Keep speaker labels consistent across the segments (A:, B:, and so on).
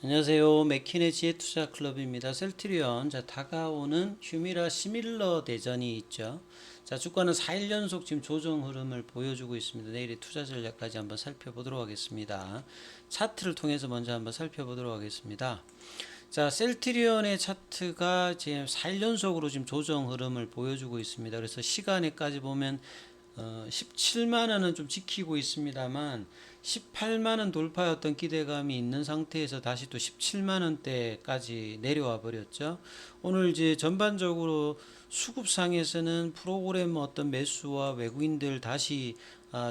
A: 안녕하세요. 맥킨의 지혜투자클럽입니다. 셀트리온. 자, 다가오는 휴미라 시밀러 대전이 있죠. 자, 주가는 4일 연속 지금 조정 흐름을 보여주고 있습니다. 내일의 투자 전략까지 한번 살펴보도록 하겠습니다. 차트를 통해서 먼저 한번 살펴보도록 하겠습니다. 자, 셀트리온의 차트가 지금 4일 연속으로 지금 조정 흐름을 보여주고 있습니다. 그래서 시간에까지 보면 17만원은 좀 지키고 있습니다만 18만원 돌파였던 기대감이 있는 상태에서 다시 또 17만원대까지 내려와 버렸죠. 오늘 이제 전반적으로 수급상에서는 프로그램 어떤 매수와 외국인들 다시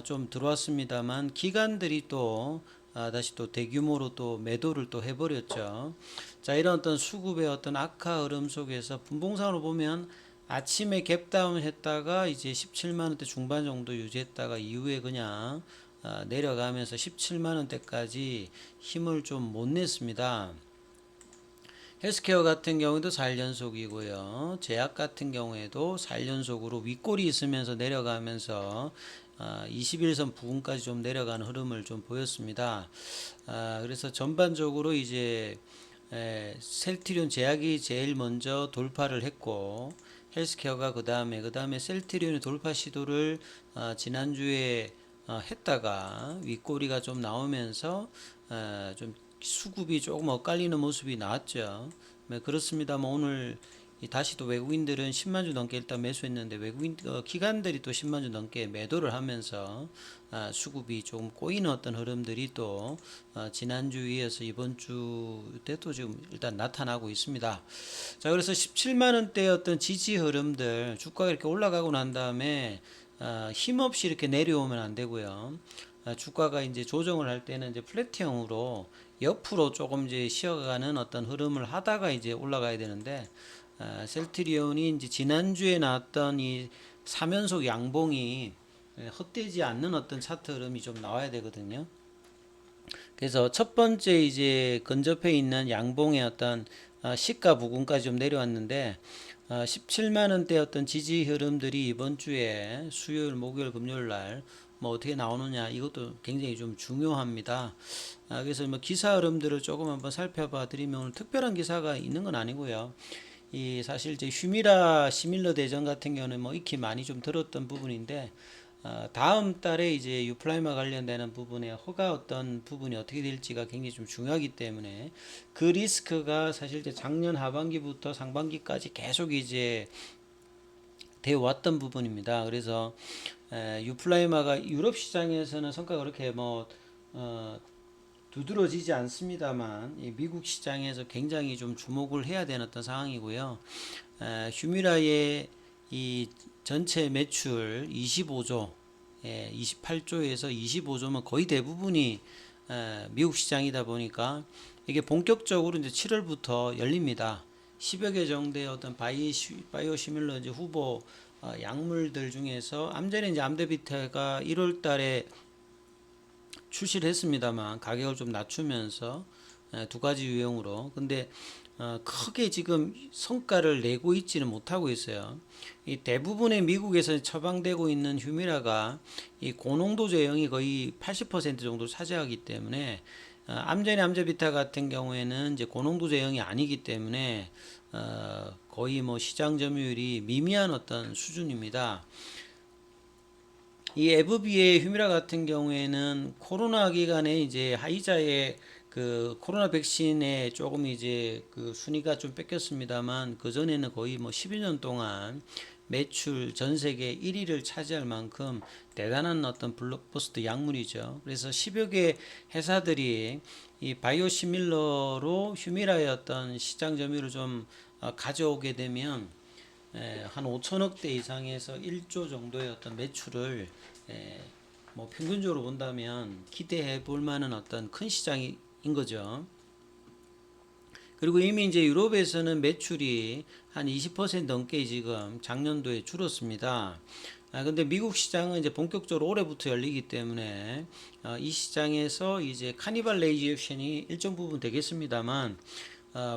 A: 좀 들어왔습니다만 기관들이 또 다시 또 대규모로 또 매도를 또 해버렸죠. 자, 이런 어떤 수급의 어떤 악화 흐름 속에서 분봉상으로 보면 아침에 갭다운 했다가 이제 17만원대 중반 정도 유지했다가 이후에 그냥 내려가면서 17만원대까지 힘을 좀 못 냈습니다. 헬스케어 같은 경우에도 4일 연속이고요. 제약 같은 경우에도 4일 연속으로 윗골이 있으면서 내려가면서 21선 부근까지 좀 내려가는 흐름을 좀 보였습니다. 그래서 전반적으로 이제 셀트리온 제약이 제일 먼저 돌파를 했고 헬스케어가 그 다음에 셀트리온의 돌파 시도를 지난주에 했다가 윗꼬리가 좀 나오면서 좀 수급이 조금 엇갈리는 모습이 나왔죠. 네, 그렇습니다만 오늘 다시 또 외국인들은 10만 주 넘게 일단 매수했는데 외국인 기관들이 또 10만 주 넘게 매도를 하면서 수급이 조금 꼬이는 어떤 흐름들이 또 지난주 이어서 이번 주 때도 지금 일단 나타나고 있습니다. 자, 그래서 17만 원대 어떤 지지 흐름들 주가가 이렇게 올라가고 난 다음에 힘없이 이렇게 내려오면 안 되고요. 주가가 이제 조정을 할 때는 이제 플랫형으로 옆으로 조금 이제 쉬어가는 어떤 흐름을 하다가 이제 올라가야 되는데 셀트리온이 이제 지난주에 나왔던 이 3연속 양봉이 헛되지 않는 어떤 차트 흐름이 좀 나와야 되거든요. 그래서 첫 번째 이제 근접해 있는 양봉의 어떤 시가 부근까지 좀 내려왔는데 17만 원대 어떤 지지 흐름들이 이번 주에 수요일, 목요일, 금요일 날 뭐 어떻게 나오느냐 이것도 굉장히 좀 중요합니다. 그래서 뭐 기사 흐름들을 조금 한번 살펴봐 드리면 오늘 특별한 기사가 있는 건 아니고요. 이 사실 이제 휴미라 시밀러 대전 같은 경우는 뭐 익히 많이 좀 들었던 부분인데 다음 달에 이제 유플라이마 관련되는 부분에 허가 어떤 부분이 어떻게 될지가 굉장히 좀 중요하기 때문에 그 리스크가 사실 이제 작년 하반기부터 상반기까지 계속 이제 되어 왔던 부분입니다. 그래서 유플라이마가 유럽 시장에서는 성과가 그렇게 뭐 두드러지지 않습니다만 미국 시장에서 굉장히 좀 주목을 해야 되는 어떤 상황이고요. 휴미라의 이 전체 매출 25조, 28조에서 25조면 거의 대부분이 미국 시장이다 보니까 이게 본격적으로 이제 7월부터 열립니다. 10여 개 정도의 어떤 바이오시밀러 이제 후보 약물들 중에서 암전에 이제 암데비테가 1월 달에 출시를 했습니다만 가격을 좀 낮추면서 두 가지 유형으로 근데 크게 지금 성과를 내고 있지는 못하고 있어요. 이 대부분의 미국에서 처방되고 있는 휴미라가 이 고농도 제형이 거의 80% 정도 차지하기 때문에 암제니 암제비타 같은 경우에는 이제 고농도 제형이 아니기 때문에 거의 뭐 시장 점유율이 미미한 어떤 수준입니다. 이 에브비의 휴미라 같은 경우에는 코로나 기간에 이제 화이자의 그 코로나 백신에 조금 이제 그 순위가 좀 뺏겼습니다만 그 전에는 거의 뭐 12년 동안 매출 전 세계 1위를 차지할 만큼 대단한 어떤 블록버스터 약물이죠. 그래서 10여 개 회사들이 이 바이오시밀러로 휴미라의 어떤 시장 점유율을 좀 가져오게 되면 한 5천억 대 이상에서 1조 정도의 어떤 매출을 뭐 평균적으로 본다면 기대해 볼 만한 어떤 큰 시장인 거죠. 그리고 이미 이제 유럽에서는 매출이 한 20% 넘게 지금 작년도에 줄었습니다. 근데 미국 시장은 이제 본격적으로 올해부터 열리기 때문에 이 시장에서 이제 카니발레이제이션이 일정 부분 되겠습니다만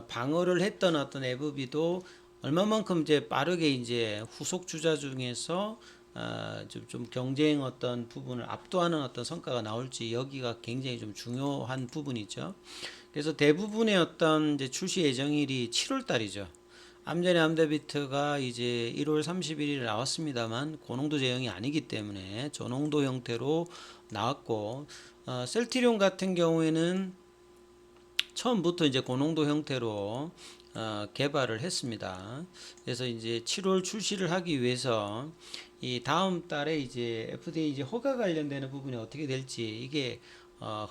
A: 방어를 했던 어떤 에브비도 얼마만큼 이제 빠르게 이제 후속 주자 중에서 좀 경쟁 어떤 부분을 압도하는 어떤 성과가 나올지 여기가 굉장히 좀 중요한 부분이죠. 그래서 대부분의 어떤 이제 출시 예정일이 7월 달이죠. 암전의 암데비트가 이제 1월 31일에 나왔습니다만 고농도 제형이 아니기 때문에 저농도 형태로 나왔고, 셀트리온 같은 경우에는 처음부터 이제 고농도 형태로 개발을 했습니다. 그래서 이제 7월 출시를 하기 위해서 이 다음 달에 이제 FDA 이제 허가 관련되는 부분이 어떻게 될지 이게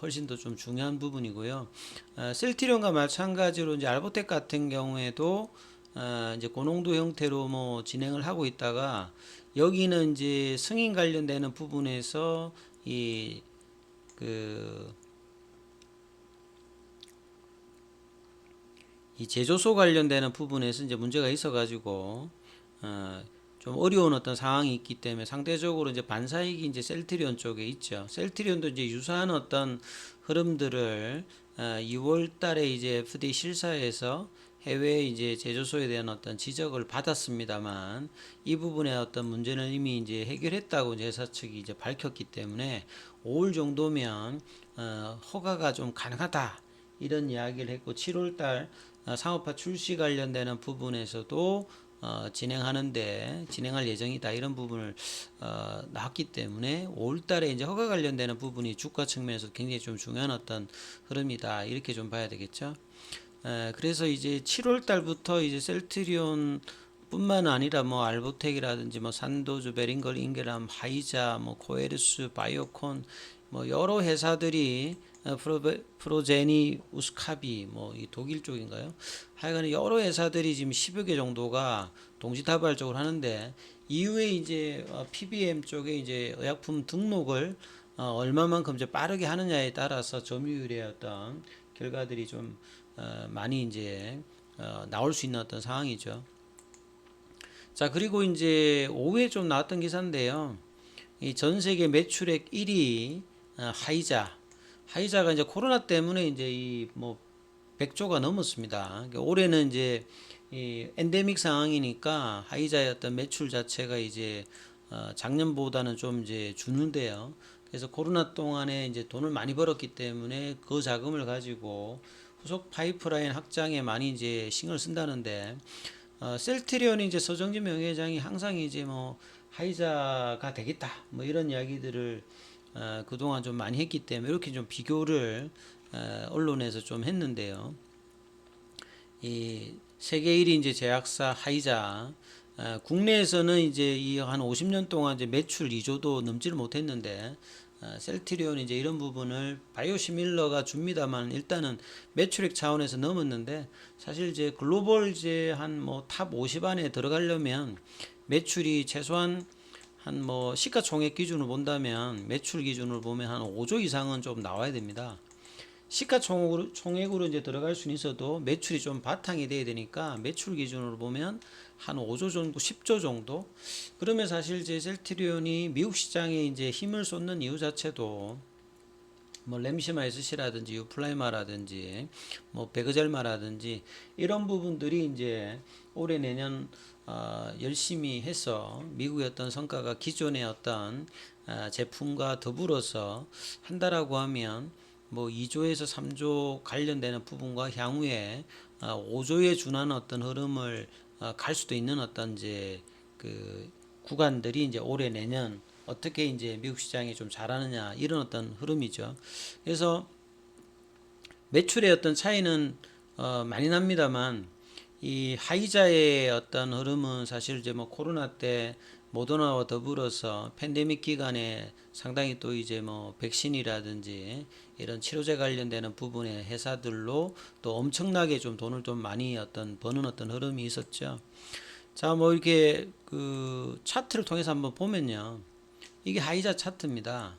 A: 훨씬 더 좀 중요한 부분이고요. 셀트리온과 마찬가지로 이제 알보텍 같은 경우에도 이제 고농도 형태로 뭐 진행을 하고 있다가 여기는 이제 승인 관련되는 부분에서 그 이 제조소 관련되는 부분에서 이제 문제가 있어가지고 좀 어려운 어떤 상황이 있기 때문에 상대적으로 이제 반사이익이 이제 셀트리온 쪽에 있죠. 셀트리온도 이제 유사한 어떤 흐름들을 2월 달에 이제 FDA 실사에서 해외 이제 제조소에 대한 어떤 지적을 받았습니다만 이 부분의 어떤 문제는 이미 이제 해결했다고 이제 회사 측이 이제 밝혔기 때문에 5월 정도면 허가가 좀 가능하다 이런 이야기를 했고 7월 달 상업화 출시 관련되는 부분에서도 진행할 예정이다 이런 부분을 나왔기 때문에 5월달에 이제 허가 관련되는 부분이 주가 측면에서 굉장히 좀 중요한 어떤 흐름이다 이렇게 좀 봐야 되겠죠. 그래서 이제 7월달부터 이제 셀트리온 뿐만 아니라 뭐 알보텍이라든지 뭐 산도즈, 베링걸, 인게람, 하이자, 뭐 코에르스, 바이오콘 뭐 여러 회사들이 프로제니, 우스카비 뭐 이 독일 쪽인가요? 하여간 여러 회사들이 지금 10여 개 정도가 동시다발적으로 하는데 이후에 이제 PBM 쪽에 이제 의약품 등록을 얼마만큼 이제 빠르게 하느냐에 따라서 점유율의 어떤 결과들이 좀 많이 이제 나올 수 있는 어떤 상황이죠. 자, 그리고 이제 오후에 좀 나왔던 기사인데요. 이 전 세계 매출액 1위 하이자가 이제 코로나 때문에 이제 이 뭐 100조가 넘었습니다. 그러니까 올해는 이제 이 엔데믹 상황이니까 하이자의 어떤 매출 자체가 이제 작년보다는 좀 이제 주는데요. 그래서 코로나 동안에 이제 돈을 많이 벌었기 때문에 그 자금을 가지고 후속 파이프라인 확장에 많이 이제 신경을 쓴다는데 셀트리온이 이제 서정진 명예회장이 항상 이제 뭐 하이자가 되겠다 뭐 이런 이야기들을 그동안 좀 많이 했기 때문에 이렇게 좀 비교를 언론에서 좀 했는데요. 이 세계 1위 이제 제약사 하이자 국내에서는 이제 이 한 50년 동안 이제 매출 2조도 넘지를 못했는데 셀트리온 이제 이런 부분을 바이오시밀러가 줍니다만 일단은 매출액 차원에서 넘었는데 사실 이제 글로벌 이제 한 뭐 탑 50 안에 들어가려면 매출이 최소한 한 뭐 시가총액 기준으로 본다면 매출 기준으로 보면 한 5조 이상은 좀 나와야 됩니다. 시가총액으로 이제 들어갈 수는 있어도 매출이 좀 바탕이 돼야 되니까 매출 기준으로 보면 한 5조 정도, 10조 정도. 그러면 사실 이제 셀트리온이 미국 시장에 이제 힘을 쏟는 이유 자체도 뭐 램시마 SC라든지 유플라이마라든지 뭐 베그젤마라든지 이런 부분들이 이제 올해 내년 열심히 해서 미국의 어떤 성과가 기존의 어떤 제품과 더불어서 한다라고 하면 뭐 2조에서 3조 관련되는 부분과 향후에 5조에 준하는 어떤 흐름을 갈 수도 있는 어떤 이제 그 구간들이 이제 올해 내년 어떻게 이제 미국 시장이 좀 잘하느냐 이런 어떤 흐름이죠. 그래서 매출의 어떤 차이는 많이 납니다만 이 하이자의 어떤 흐름은 사실 이제 뭐 코로나 때 모더나와 더불어서 팬데믹 기간에 상당히 또 이제 뭐 백신이라든지 이런 치료제 관련되는 부분의 회사들로 또 엄청나게 좀 돈을 좀 많이 어떤 버는 어떤 흐름이 있었죠. 자, 뭐 이렇게 그 차트를 통해서 한번 보면요. 이게 하이자 차트입니다.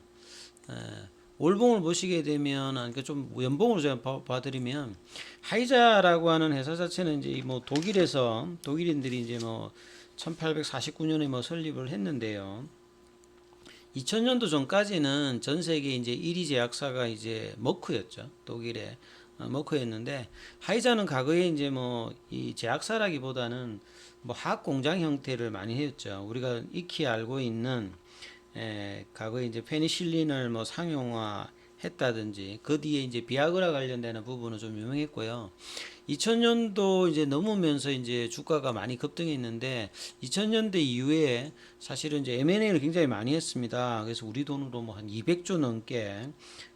A: 월봉을 보시게 되면 그러니까 좀 연봉으로 제가 봐드리면 하이자라고 하는 회사 자체는 이제 뭐 독일인들이 이제 뭐 1849년에 뭐 설립을 했는데요. 2000년도 전까지는 전 세계 이제 1위 제약사가 이제 머크였죠. 독일의 머커였는데, 하이자는 과거에 이제 뭐 이 제약사라기보다는 뭐 화학 공장 형태를 많이 했죠. 우리가 익히 알고 있는 과거에 이제 페니실린을 뭐 상용화 했다든지 그 뒤에 이제 비아그라 관련되는 부분은 좀 유명했고요. 2000년도 이제 넘으면서 이제 주가가 많이 급등했는데 2000년대 이후에 사실은 이제 M&A를 굉장히 많이 했습니다. 그래서 우리 돈으로 뭐 한 200조 넘게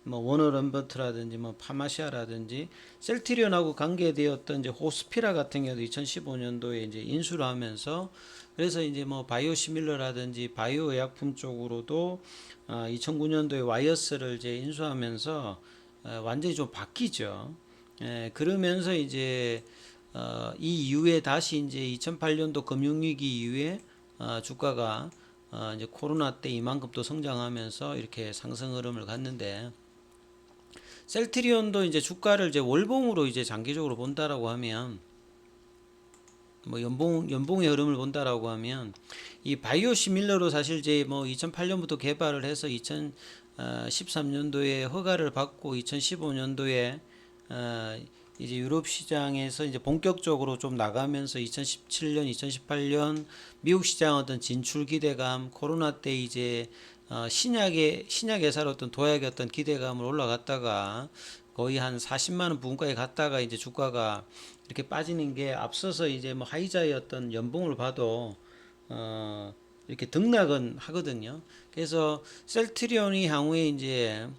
A: 뭐 워너런버트라든지 뭐 파마시아라든지 셀트리온하고 관계되었던 이제 호스피라 같은 경우도 2015년도에 이제 인수를 하면서 그래서 이제 뭐 바이오시밀러라든지 바이오 의약품 쪽으로도 2009년도에 와이어스를 이제 인수하면서 완전히 좀 바뀌죠. 그러면서 이제 이 이후에 다시 이제 2008년도 금융위기 이후에 주가가 이제 코로나 때 이만큼 또 성장하면서 이렇게 상승 흐름을 갔는데 셀트리온도 이제 주가를 이제 월봉으로 이제 장기적으로 본다라고 하면 뭐 연봉의 흐름을 본다라고 하면 이 바이오 시밀러로 사실 이제 뭐 2008년부터 개발을 해서 2013년도에 허가를 받고 2015년도에 이제 유럽 시장에서 이제 본격적으로 좀 나가면서 2017년, 2018년 미국 시장 어떤 진출 기대감, 코로나 때 이제 신약 회사로 어떤 도약의 어떤 기대감을 올라갔다가 거의 한 40만 원 부근까지 갔다가 이제 주가가 이렇게 빠지는 게 앞서서 이제 뭐 하이자의 어떤 연봉을 봐도 이렇게 등락은 하거든요. 그래서 셀트리온이 향후에 이제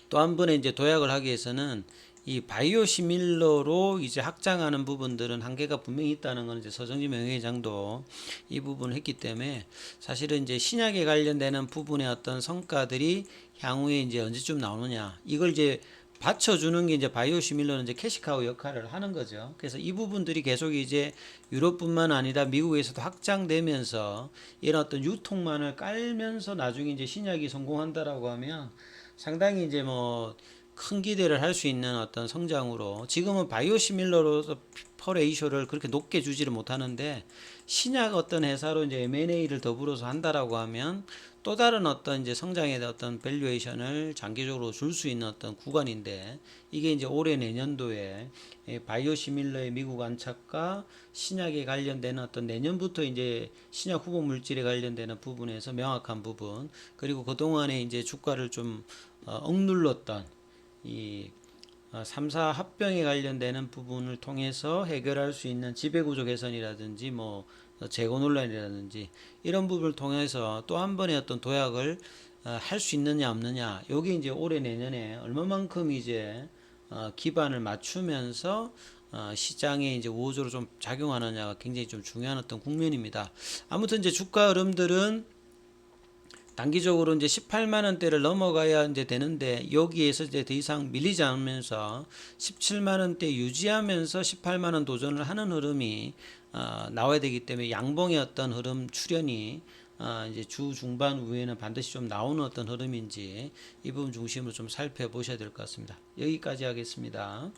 A: 또 한 번에 이제 도약을 하기 위해서는 이 바이오 시밀러로 이제 확장하는 부분들은 한계가 분명히 있다는 건 이제 서정지 명예회장도 이 부분을 했기 때문에 사실은 이제 신약에 관련되는 부분의 어떤 성과들이 향후에 이제 언제쯤 나오느냐 이걸 이제 받쳐주는 게 이제 바이오 시밀러는 이제 캐시카우 역할을 하는 거죠. 그래서 이 부분들이 계속 이제 유럽뿐만 아니라 미국에서도 확장되면서 이런 어떤 유통망을 깔면서 나중에 이제 신약이 성공한다라고 하면 상당히 이제 뭐 큰 기대를 할 수 있는 어떤 성장으로 지금은 바이오시밀러로서 퍼레이쇼를 그렇게 높게 주지를 못하는데 신약 어떤 회사로 이제 M&A를 더불어서 한다라고 하면 또 다른 어떤 이제 성장의 어떤 밸류에이션을 장기적으로 줄 수 있는 어떤 구간인데 이게 이제 올해 내년도에 바이오시밀러의 미국 안착과 신약에 관련되는 어떤 내년부터 이제 신약 후보 물질에 관련되는 부분에서 명확한 부분 그리고 그동안에 이제 주가를 좀 억눌렀던 이 3사 합병에 관련되는 부분을 통해서 해결할 수 있는 지배구조 개선이라든지 뭐 재고 논란이라든지 이런 부분을 통해서 또 한 번의 어떤 도약을 할 수 있느냐 없느냐 요게 이제 올해 내년에 얼마만큼 이제 기반을 맞추면서 시장에 이제 우호적으로 좀 작용하느냐가 굉장히 좀 중요한 어떤 국면입니다. 아무튼 이제 주가 흐름들은 단기적으로 이제 18만 원대를 넘어가야 이제 되는데 여기에서 이제 더 이상 밀리지 않으면서 17만 원대 유지하면서 18만 원 도전을 하는 흐름이 나와야 되기 때문에 양봉의 어떤 흐름 출현이 이제 주 중반 후에는 반드시 좀 나오는 어떤 흐름인지 이 부분 중심으로 좀 살펴보셔야 될 것 같습니다. 여기까지 하겠습니다.